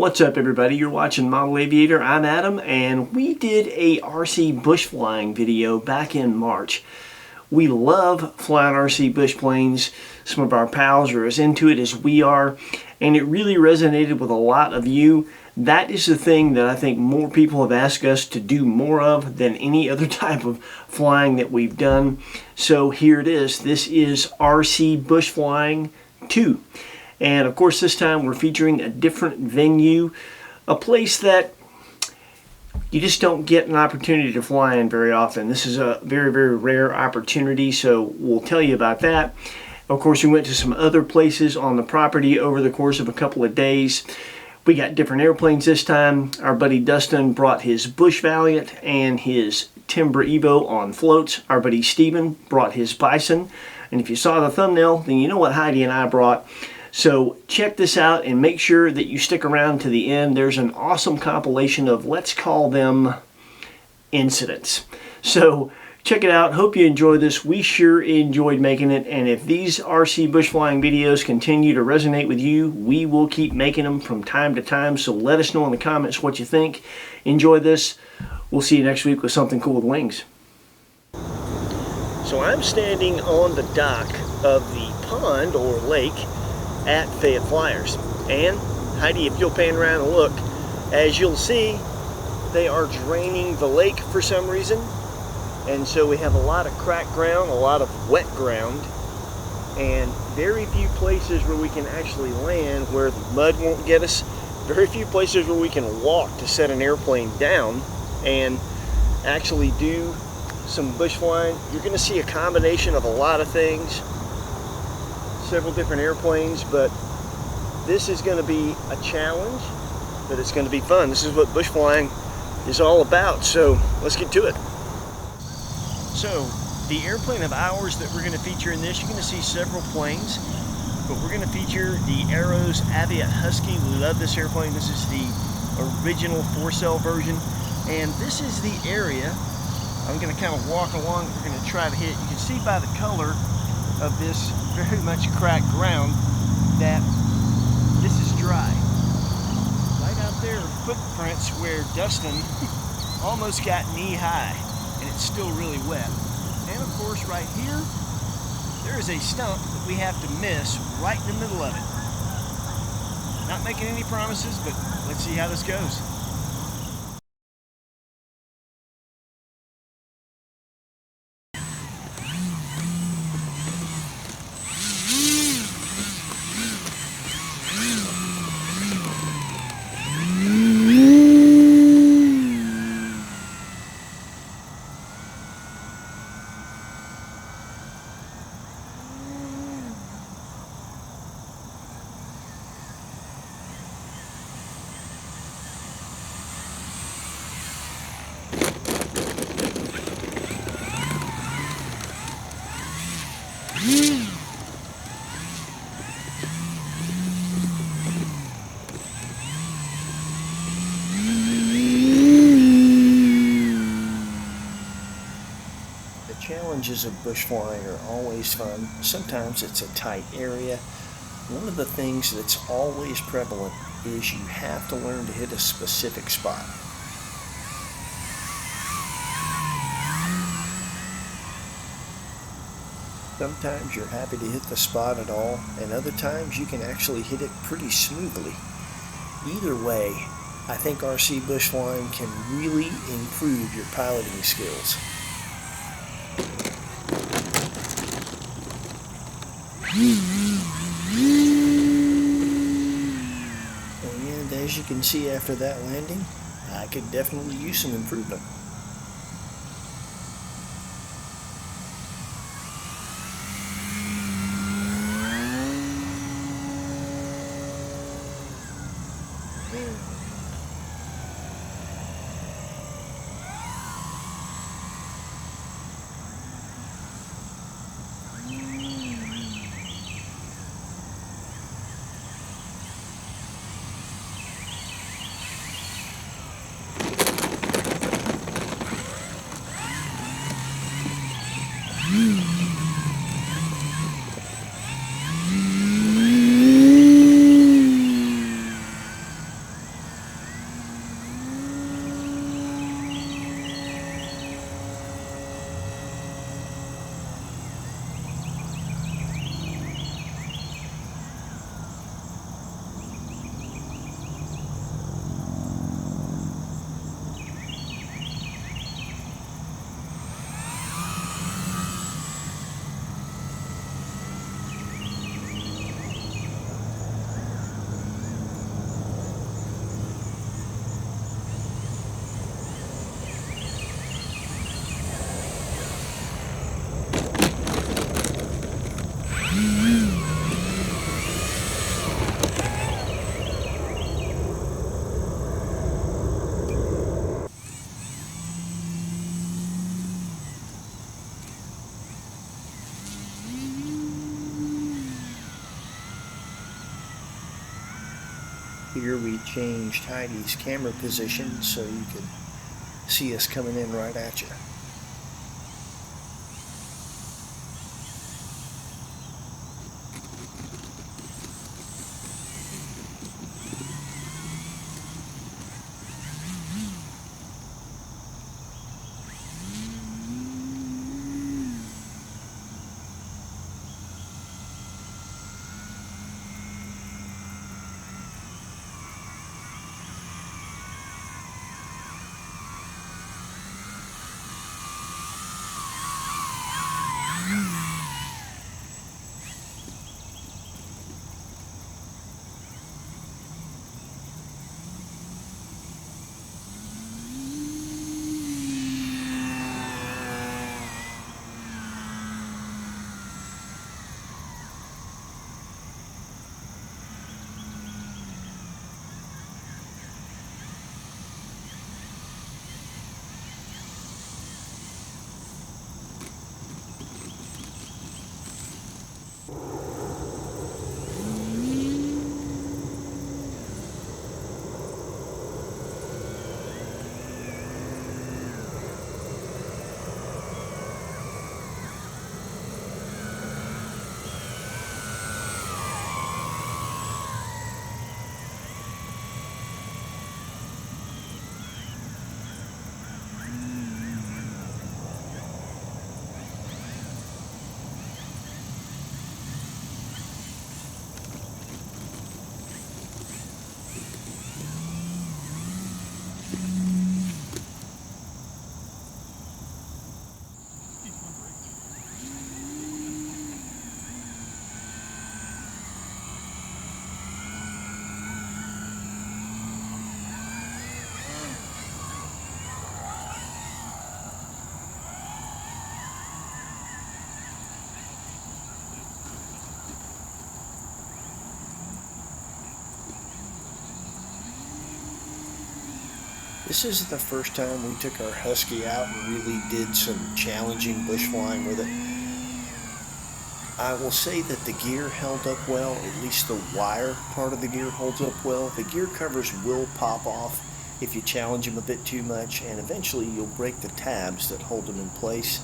What's up, everybody? You're watching Model Aviator. I'm Adam, and we did a RC bush flying video back in March. We love flying RC bush planes. Some of our pals are as into it as we are, and it really resonated with a lot of you. That is the thing that I think more people have asked us to do more of than any other type of flying that we've done. So here it is. This is RC Bush Flying 2. And of course this time we're featuring a different venue, a place that you just don't get an opportunity to fly in very often. This is a very, very rare opportunity, so we'll tell you about that. Of course, we went to some other places on the property over the course of a couple of days. We got different airplanes this time. Our buddy Dustin brought his Bush Valiant and his Timber Evo on floats. Our buddy Steven brought his Bison. And if you saw the thumbnail, then you know what Heidi and I brought. So check this out and make sure that you stick around to the end. There's an awesome compilation of, let's call them, incidents. So check it out. Hope you enjoy this. We sure enjoyed making it. And if these RC bush flying videos continue to resonate with you, we will keep making them from time to time. So let us know in the comments what you think. Enjoy this. We'll see you next week with something cool with wings. So I'm standing on the dock of the pond or lake at Fayette Flyers, and Heidi, if you'll pan around and look, as you'll see, they are draining the lake for some reason, and so we have a lot of cracked ground, a lot of wet ground, and very few places where we can actually land where the mud won't get us, very few places where we can walk to set an airplane down and actually do some bush flying. You're going to see a combination of a lot of things, several different airplanes, but this is going to be a challenge, but it's going to be fun. This is what bush flying is all about, so let's get to it. So the airplane of ours that we're going to feature in this, you're going to see several planes, but we're going to feature the Arrows Aviat Husky. We love this airplane. This is the original 4-cell version, and this is the area I'm going to kind of walk along. We're going to try to hit. You can see by the color of this very much cracked ground that this is dry. Right out there are footprints where Dustin almost got knee high, and it's still really wet. And of course right here there is a stump that we have to miss right in the middle of it. Not making any promises, but let's see how this goes. Challenges of bush flying are always fun. Sometimes it's a tight area. One of the things that's always prevalent is you have to learn to hit a specific spot. Sometimes you're happy to hit the spot at all, and other times you can actually hit it pretty smoothly. Either way, I think RC bush flying can really improve your piloting skills. And as you can see after that landing, I could definitely use some improvement. here we changed Heidi's camera position so you could see us coming in right at you. This is the first time we took our Husky out and really did some challenging bush flying with it. I will say that the gear held up well, at least the wire part of the gear holds up well. The gear covers will pop off if you challenge them a bit too much, and eventually you'll break the tabs that hold them in place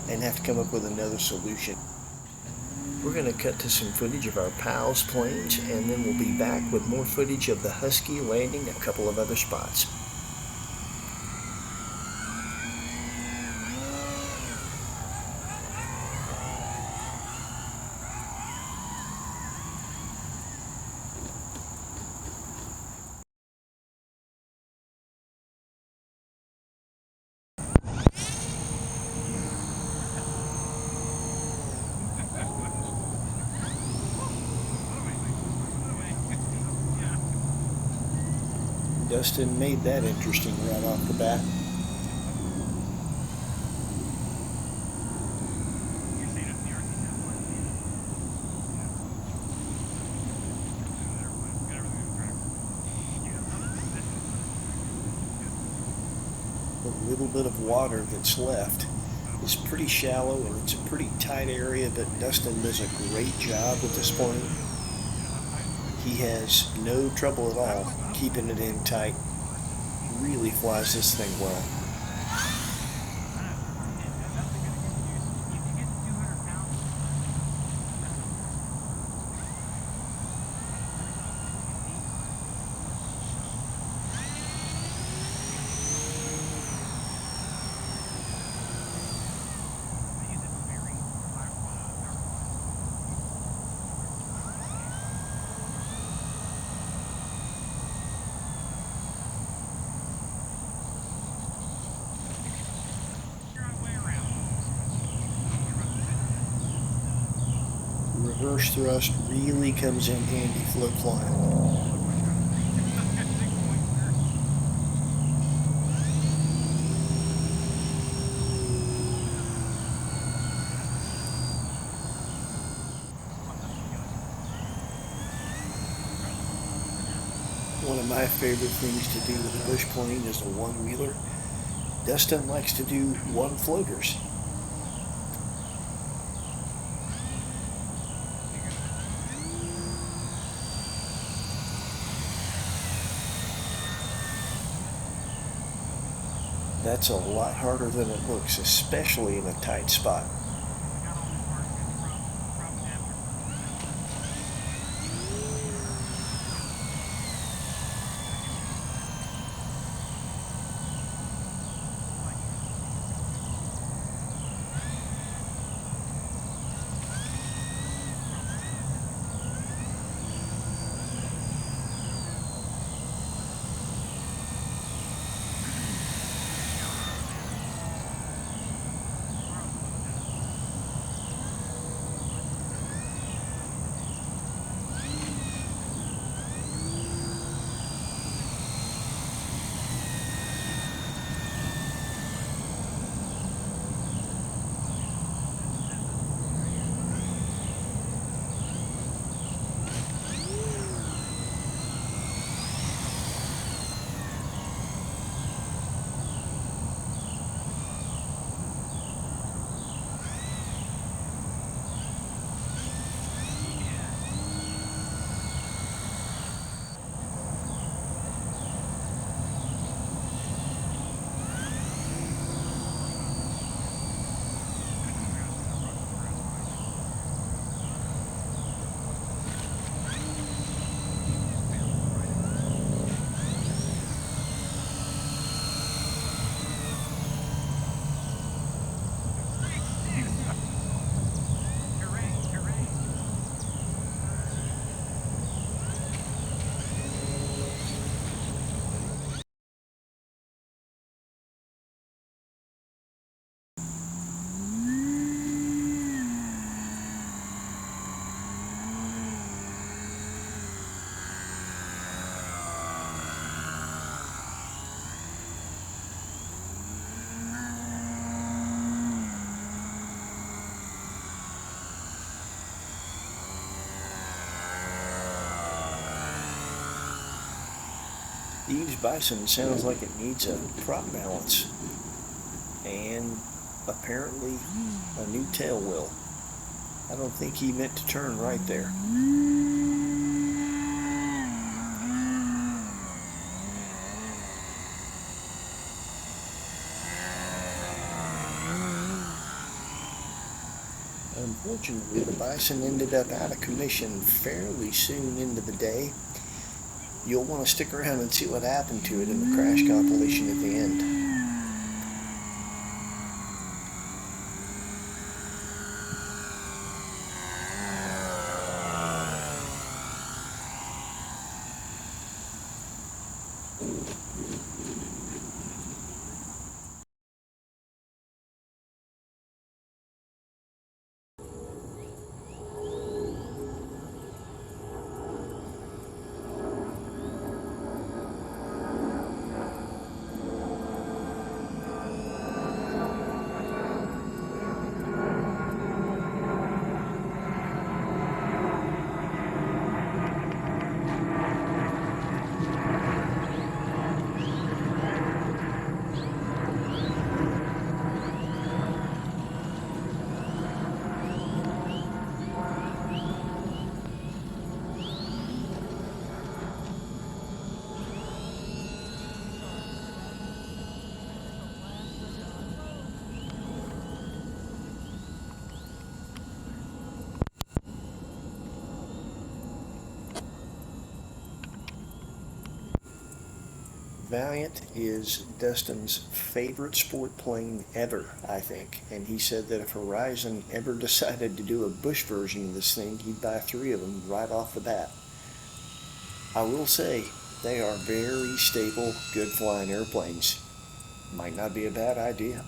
and have to come up with another solution. We're going to cut to some footage of our pals' planes, and then we'll be back with more footage of the Husky landing a couple of other spots. Dustin made that interesting right off the bat. The little bit of water that's left is pretty shallow and it's a pretty tight area, but Dustin does a great job with this plane. He has no trouble at all keeping it in tight. He really flies this thing well. Reverse thrust really comes in handy float flying. One of my favorite things to do with a bush plane is a one-wheeler. Dustin likes to do one-floaters. That's a lot harder than it looks, especially in a tight spot. Eve's Bison sounds like it needs a prop balance and apparently a new tail wheel. I don't think he meant to turn right there. Unfortunately, the Bison ended up out of commission fairly soon into the day. You'll want to stick around and see what happened to it in the crash compilation at the end. Valiant is Dustin's favorite sport plane ever, I think, and he said that if Horizon ever decided to do a bush version of this thing, he'd buy 3 of them right off the bat. I will say, they are very stable, good flying airplanes. Might not be a bad idea.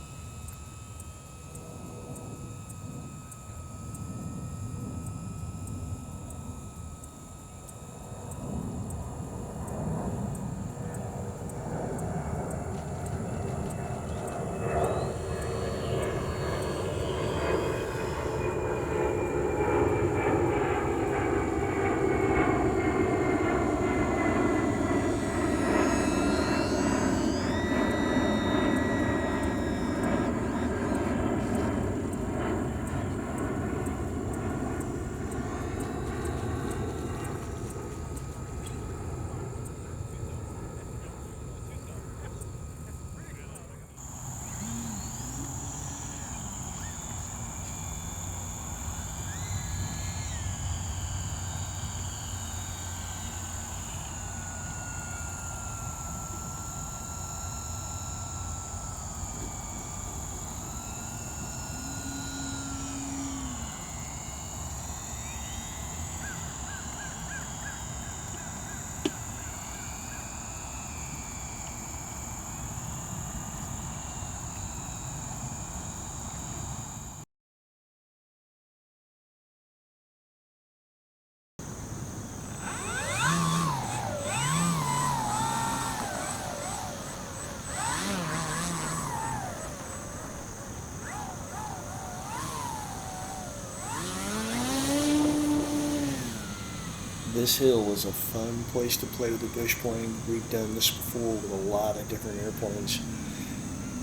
This hill was a fun place to play with the bush plane. We've done this before with a lot of different airplanes.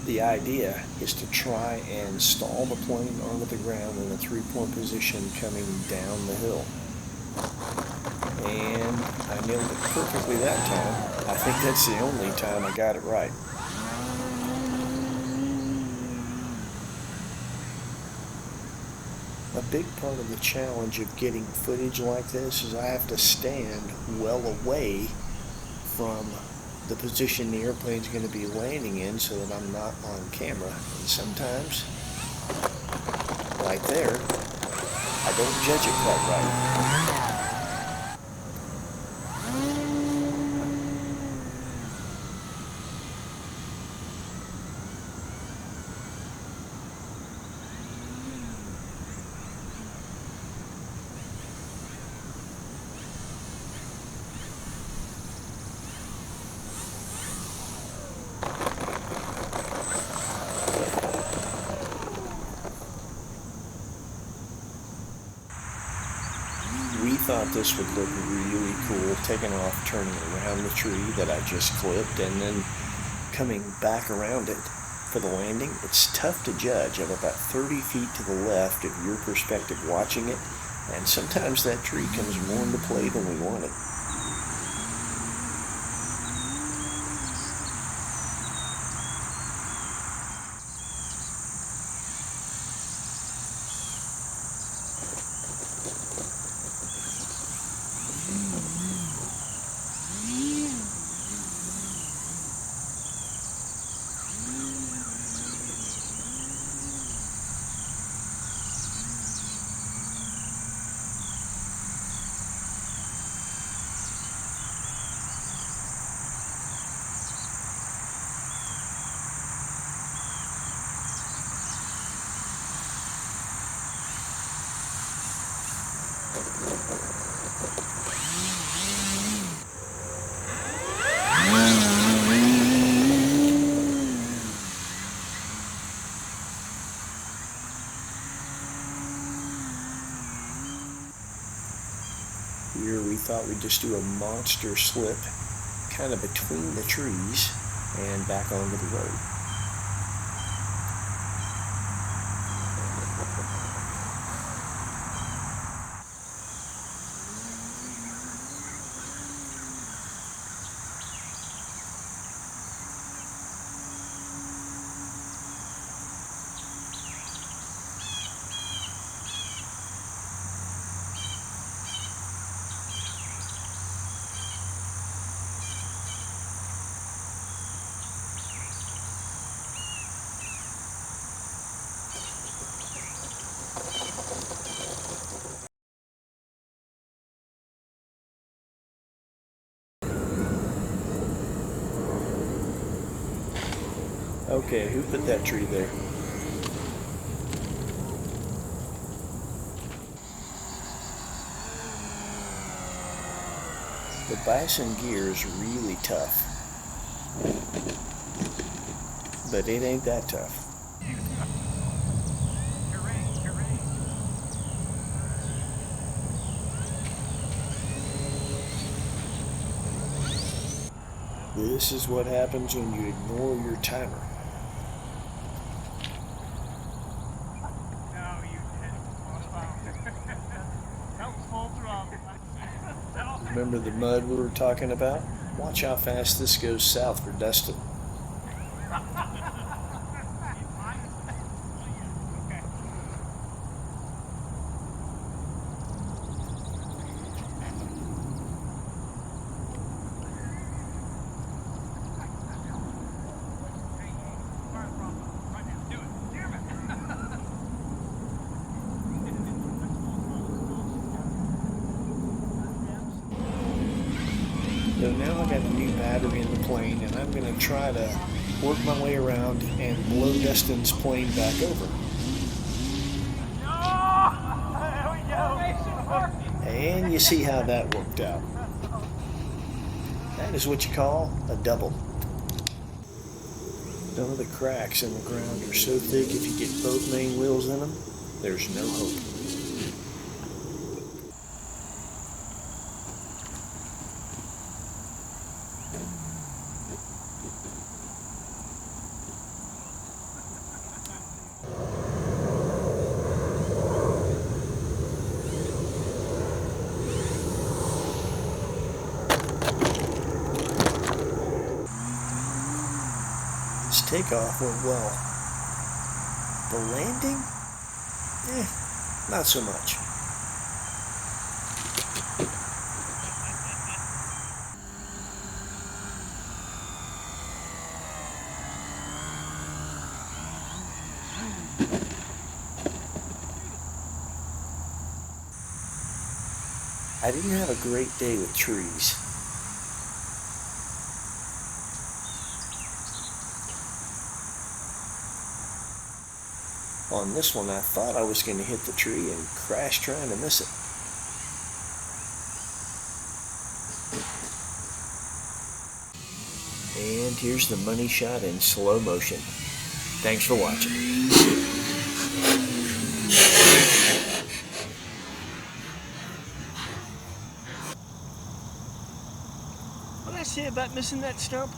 The idea is to try and stall the plane onto the ground in a three-point position coming down the hill. And I nailed it perfectly that time. I think that's the only time I got it right. A big part of the challenge of getting footage like this is I have to stand well away from the position the airplane's going to be landing in so that I'm not on camera. And sometimes, like there, I don't judge it quite right. We thought this would look really cool, taking off, turning around the tree that I just clipped, and then coming back around it for the landing. It's tough to judge. I'm about 30 feet to the left of your perspective watching it, and sometimes that tree comes more into play than we want it. Here we thought we'd just do a monster slip kind of between the trees and back onto the road. Okay, who put that tree there? The Bison gear is really tough, but it ain't that tough. This is what happens when you ignore your timer. Remember the mud we were talking about? Watch how fast this goes south for Dustin. So now I got a new battery in the plane, and I'm going to try to work my way around and blow Dustin's plane back over. And you see how that worked out. That is what you call a double. Some of the cracks in the ground are so thick if you get both main wheels in them, there's no hope. pilot's takeoff went well. The landing? Not so much. I didn't have a great day with trees. On this one, I thought I was going to hit the tree and crash trying to miss it. And here's the money shot in slow motion. Thanks for watching. What did I say about missing that stump?